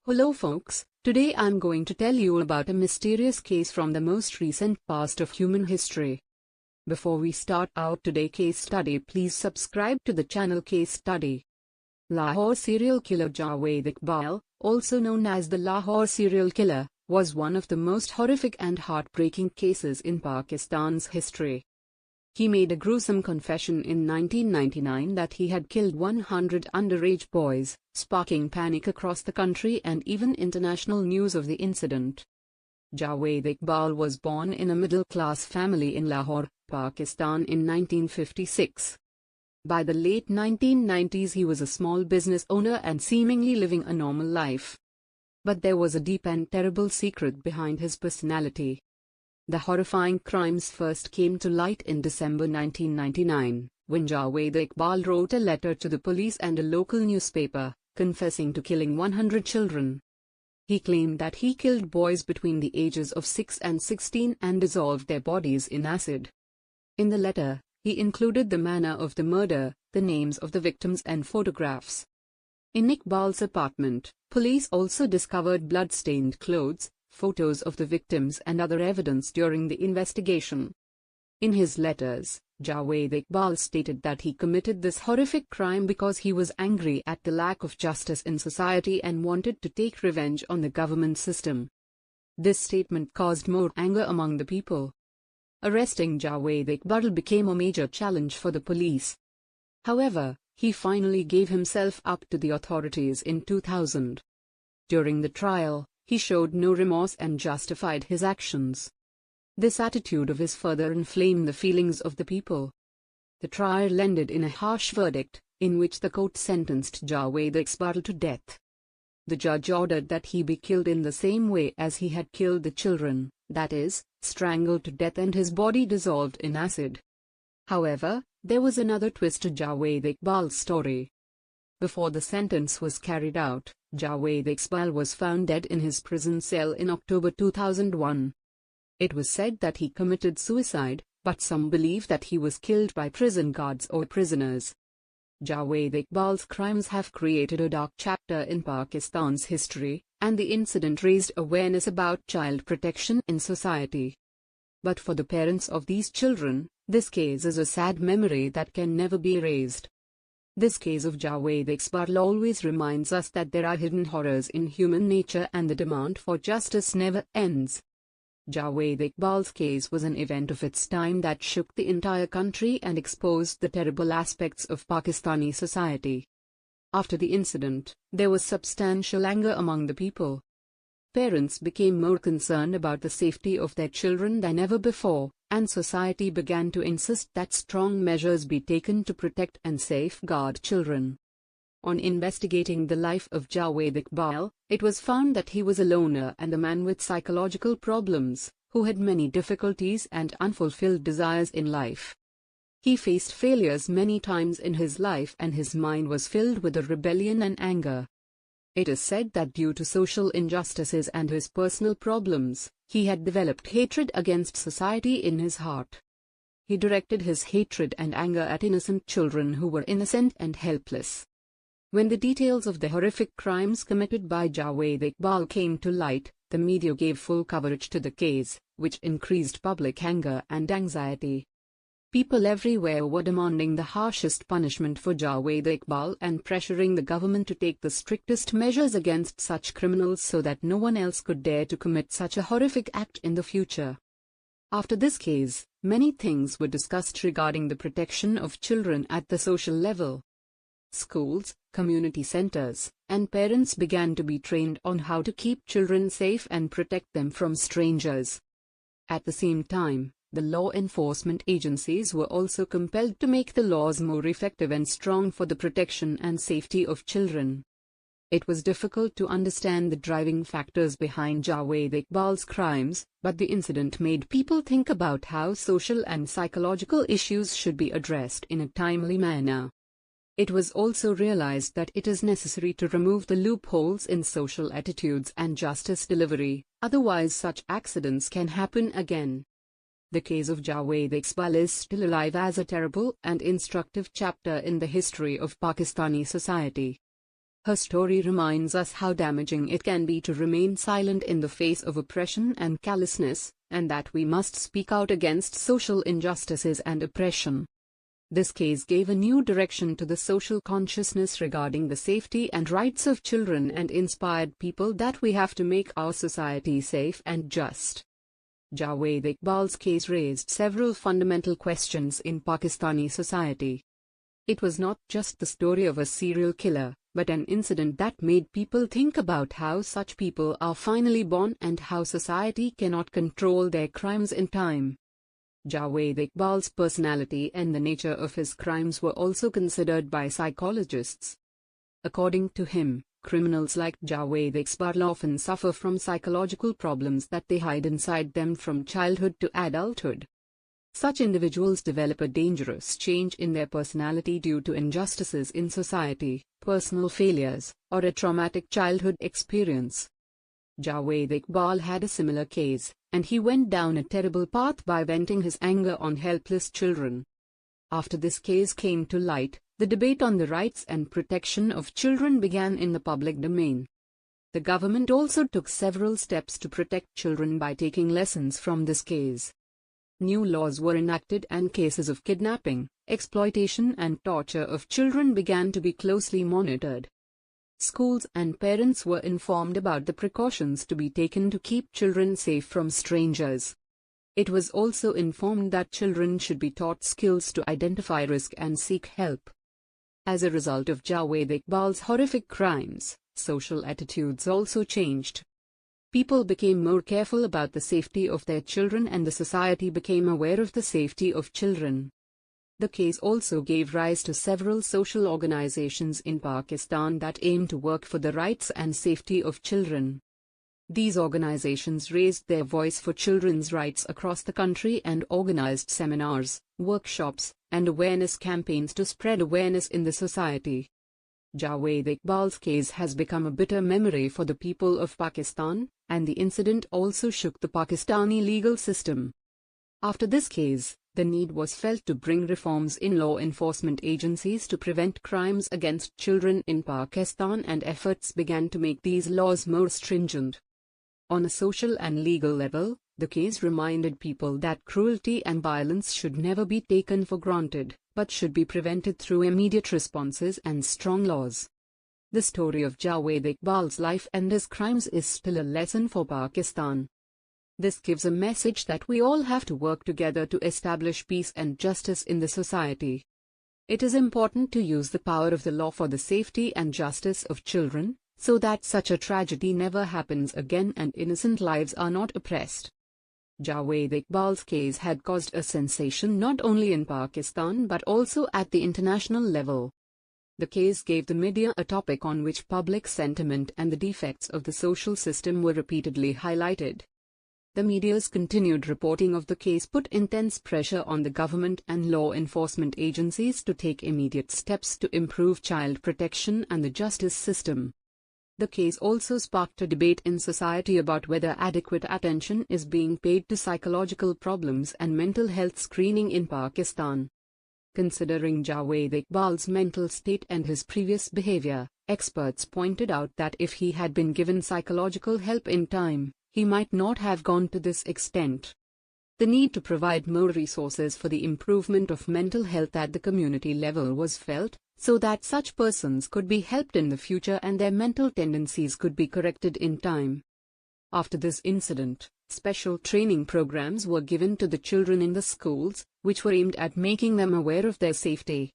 Hello folks, today I'm going to tell you about a mysterious case from the most recent past of human history. Before we start our today's case study, please subscribe to the channel Case Study. Lahore serial killer Javed Iqbal, also known as the Lahore serial killer, was one of the most horrific and heartbreaking cases in Pakistan's history. He made a gruesome confession in 1999 that he had killed 100 underage boys, sparking panic across the country and even international news of the incident. Javed Iqbal was born in a middle-class family in Lahore, Pakistan in 1956. By the late 1990s he was a small business owner and seemingly living a normal life. But there was a deep and terrible secret behind his personality. The horrifying crimes first came to light in December 1999, when Javed Iqbal wrote a letter to the police and a local newspaper, confessing to killing 100 children. He claimed that he killed boys between the ages of 6 and 16 and dissolved their bodies in acid. In the letter, he included the manner of the murder, the names of the victims and photographs. In Iqbal's apartment, police also discovered blood-stained clothes, photos of the victims and other evidence during the investigation. In his letters, Javed Iqbal stated that he committed this horrific crime because he was angry at the lack of justice in society and wanted to take revenge on the government system. This statement caused more anger among the people. Arresting Javed Iqbal became a major challenge for the police. However, he finally gave himself up to the authorities in 2000. During the trial, he showed no remorse and justified his actions. This attitude of his further inflamed the feelings of the people. The trial ended in a harsh verdict, in which the court sentenced Javed Iqbal to death. The judge ordered that he be killed in the same way as he had killed the children, that is, strangled to death and his body dissolved in acid. However, there was another twist to Javed Iqbal's story. Before the sentence was carried out, Javed Iqbal was found dead in his prison cell in October 2001. It was said that he committed suicide, but some believe that he was killed by prison guards or prisoners. Javed Iqbal's crimes have created a dark chapter in Pakistan's history, and the incident raised awareness about child protection in society. But for the parents of these children, this case is a sad memory that can never be erased. This case of Javed Iqbal always reminds us that there are hidden horrors in human nature and the demand for justice never ends. Javed Iqbal's case was an event of its time that shook the entire country and exposed the terrible aspects of Pakistani society. After the incident, there was substantial anger among the people. Parents became more concerned about the safety of their children than ever before, and society began to insist that strong measures be taken to protect and safeguard children. On investigating the life of Javed Iqbal, it was found that he was a loner and a man with psychological problems, who had many difficulties and unfulfilled desires in life. He faced failures many times in his life and his mind was filled with a rebellion and anger. It is said that due to social injustices and his personal problems, he had developed hatred against society in his heart. He directed his hatred and anger at innocent children who were innocent and helpless. When the details of the horrific crimes committed by Javed Iqbal came to light, the media gave full coverage to the case, which increased public anger and anxiety. People everywhere were demanding the harshest punishment for Javed Iqbal and pressuring the government to take the strictest measures against such criminals so that no one else could dare to commit such a horrific act in the future. After this case, many things were discussed regarding the protection of children at the social level. Schools, community centers, and parents began to be trained on how to keep children safe and protect them from strangers. At the same time, the law enforcement agencies were also compelled to make the laws more effective and strong for the protection and safety of children. It was difficult to understand the driving factors behind Javed Iqbal's crimes, but the incident made people think about how social and psychological issues should be addressed in a timely manner. It was also realized that it is necessary to remove the loopholes in social attitudes and justice delivery, otherwise such accidents can happen again. The case of Javed Iqbal is still alive as a terrible and instructive chapter in the history of Pakistani society. Her story reminds us how damaging it can be to remain silent in the face of oppression and callousness, and that we must speak out against social injustices and oppression. This case gave a new direction to the social consciousness regarding the safety and rights of children and inspired people that we have to make our society safe and just. Javed Iqbal's case raised several fundamental questions in Pakistani society. It was not just the story of a serial killer, but an incident that made people think about how such people are finally born and how society cannot control their crimes in time. Javed Iqbal's personality and the nature of his crimes were also considered by psychologists. According to him, criminals like Javed Iqbal often suffer from psychological problems that they hide inside them from childhood to adulthood. Such individuals develop a dangerous change in their personality due to injustices in society, personal failures, or a traumatic childhood experience. Javed Iqbal had a similar case, and he went down a terrible path by venting his anger on helpless children. After this case came to light, the debate on the rights and protection of children began in the public domain. The government also took several steps to protect children by taking lessons from this case. New laws were enacted and cases of kidnapping, exploitation and torture of children began to be closely monitored. Schools and parents were informed about the precautions to be taken to keep children safe from strangers. It was also informed that children should be taught skills to identify risk and seek help. As a result of Javed Iqbal's horrific crimes, social attitudes also changed. People became more careful about the safety of their children and the society became aware of the safety of children. The case also gave rise to several social organizations in Pakistan that aim to work for the rights and safety of children. These organizations raised their voice for children's rights across the country and organized seminars, workshops, and awareness campaigns to spread awareness in the society. Javed Iqbal's case has become a bitter memory for the people of Pakistan, and the incident also shook the Pakistani legal system. After this case, the need was felt to bring reforms in law enforcement agencies to prevent crimes against children in Pakistan, and efforts began to make these laws more stringent. On a social and legal level, the case reminded people that cruelty and violence should never be taken for granted, but should be prevented through immediate responses and strong laws. The story of Javed Iqbal's life and his crimes is still a lesson for Pakistan. This gives a message that we all have to work together to establish peace and justice in the society. It is important to use the power of the law for the safety and justice of children, so that such a tragedy never happens again and innocent lives are not oppressed. Javed Iqbal's case had caused a sensation not only in Pakistan but also at the international level. The case gave the media a topic on which public sentiment and the defects of the social system were repeatedly highlighted. The media's continued reporting of the case put intense pressure on the government and law enforcement agencies to take immediate steps to improve child protection and the justice system. The case also sparked a debate in society about whether adequate attention is being paid to psychological problems and mental health screening in Pakistan. Considering Javed Iqbal's mental state and his previous behavior, experts pointed out that if he had been given psychological help in time, he might not have gone to this extent. The need to provide more resources for the improvement of mental health at the community level was felt, so that such persons could be helped in the future and their mental tendencies could be corrected in time. After this incident, special training programs were given to the children in the schools, which were aimed at making them aware of their safety.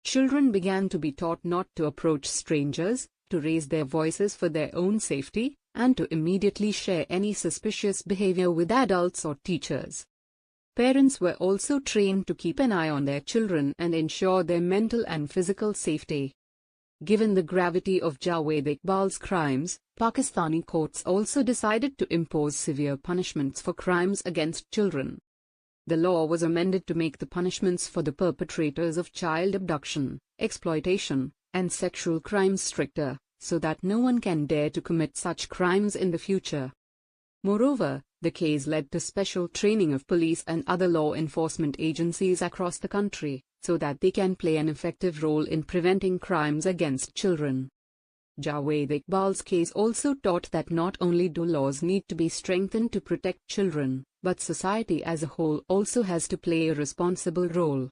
Children began to be taught not to approach strangers, to raise their voices for their own safety, and to immediately share any suspicious behavior with adults or teachers. Parents were also trained to keep an eye on their children and ensure their mental and physical safety. Given the gravity of Javed Iqbal's crimes, Pakistani courts also decided to impose severe punishments for crimes against children. The law was amended to make the punishments for the perpetrators of child abduction, exploitation, and sexual crimes stricter, so that no one can dare to commit such crimes in the future. Moreover, the case led to special training of police and other law enforcement agencies across the country, so that they can play an effective role in preventing crimes against children. Javed Iqbal's case also taught that not only do laws need to be strengthened to protect children, but society as a whole also has to play a responsible role.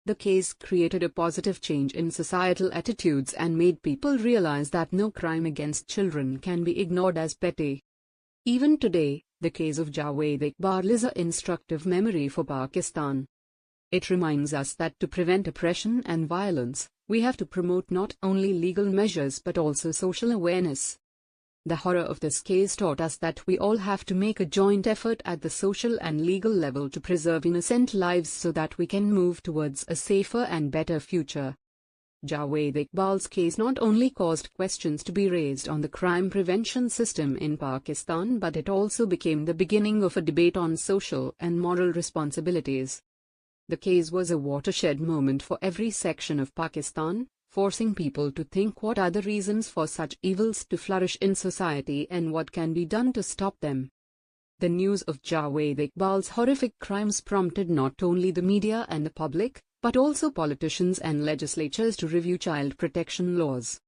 The case created a positive change in societal attitudes and made people realize that no crime against children can be ignored as petty. Even today, the case of Javed Iqbal is an instructive memory for Pakistan. It reminds us that to prevent oppression and violence, we have to promote not only legal measures but also social awareness. The horror of this case taught us that we all have to make a joint effort at the social and legal level to preserve innocent lives so that we can move towards a safer and better future. Javed Iqbal's case not only caused questions to be raised on the crime prevention system in Pakistan, but it also became the beginning of a debate on social and moral responsibilities. The case was a watershed moment for every section of Pakistan, forcing people to think what are the reasons for such evils to flourish in society and what can be done to stop them. The news of Javed Iqbal's horrific crimes prompted not only the media and the public, but also politicians and legislatures to review child protection laws.